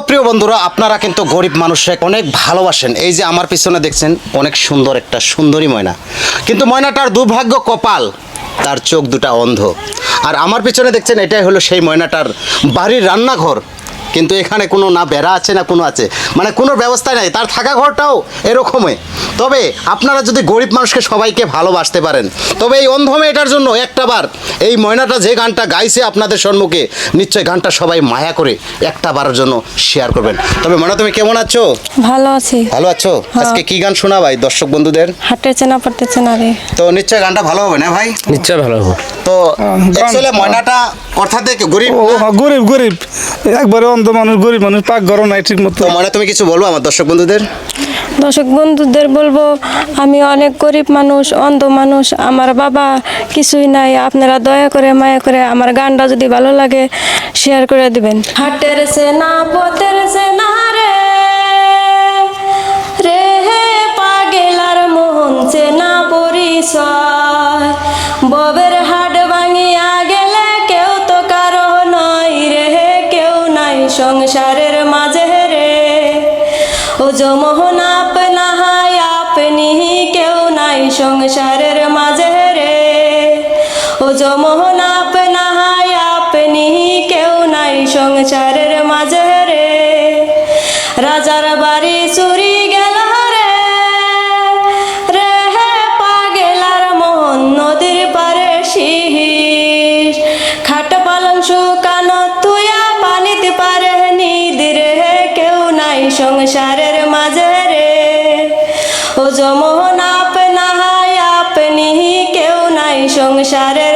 প্রিয় বন্ধুরা, আপনারা কিন্তু গরিব মানুষকে অনেক ভালোবাসেন। এই যে আমার পিছনে দেখছেন অনেক সুন্দর একটা সুন্দরী ময়না, কিন্তু ময়নাটার দুর্ভাগ্য কপাল, তার চোখ দুটা অন্ধ। আর আমার পিছনে দেখছেন এটাই হলো সেই ময়নাটার বাড়ির রান্নাঘর, কিন্তু এখানে কোনো না বেড়া আছে না কোনো আছে, মানে কোনো ব্যবস্থা নাই, তার থাকা ঘরটাও এরকমই। তবে আপনারা যদি গরিব মানুষকে সবাইকে ভালোবাসতে পারেন, তবে এই অন্ধ মেয়েটার জন্য একটাবার এই ময়নাটা যে গানটা গাইছে আপনাদের সম্মুখে, নিশ্চয়ই গানটা সবাই মায়া করে একটাবারের জন্য শেয়ার করবেন। তবে ময়না, তুমি কেমন আছো? ভালো আছি। ভালো আছো? আজকে কি গান শোনা ভাই দর্শক বন্ধুদের? হাঁটেছে না পড়তেছে না রে। তো নিশ্চয়ই গানটা ভালো হবে না ভাই? নিশ্চয় ভালো হবে। তো অ্যাকচুয়ালি ময়নাটা অর্থাৎ গরিব ও না? গরিব গরিব একবারে অন্ধ মানুষ, গরিব মানুষ, পাক ঘর নাই ঠিক মতো। তো ময়না, তুমি কিছু বলবো আমার দর্শক বন্ধুদের? দর্শক বন্ধুদের বলবো, আমি অনেক গরিব মানুষ, অন্ধ মানুষ, আমার বাবা কিছুই নাই। আপনারা দয়া করে মায়া করে আমার গানটা যদি ভালো লাগে শেয়ার করে দিবেন। হাটের সেনা পথের সেনা রে রে হে পাগেলার মোহন চেনা পরিচয়, ববের হাট ভাঙিয়া গেলে কেউ তো কারো নয় রে, কেউ নাই সংসারের মাঝে রে। ও মোহন আপনা হায় আপনি, কেউ নাই সংসারের মাঝে রে। ও মোহন আপনা হায় আপনি, কেউ নাই সংসারের মাঝে রে। রাজার বাড়ি চুরি গেল রে রে হে পাগেলার মোহন নদীর পারে শীষ, খাট পালন শুকানো তুয়া পানিতে পারে নিদির হে, কেউ নাই সংসারের মাঝে রে। ও মোহন আপনা হায় আপনি, কেউ নাই সংসারের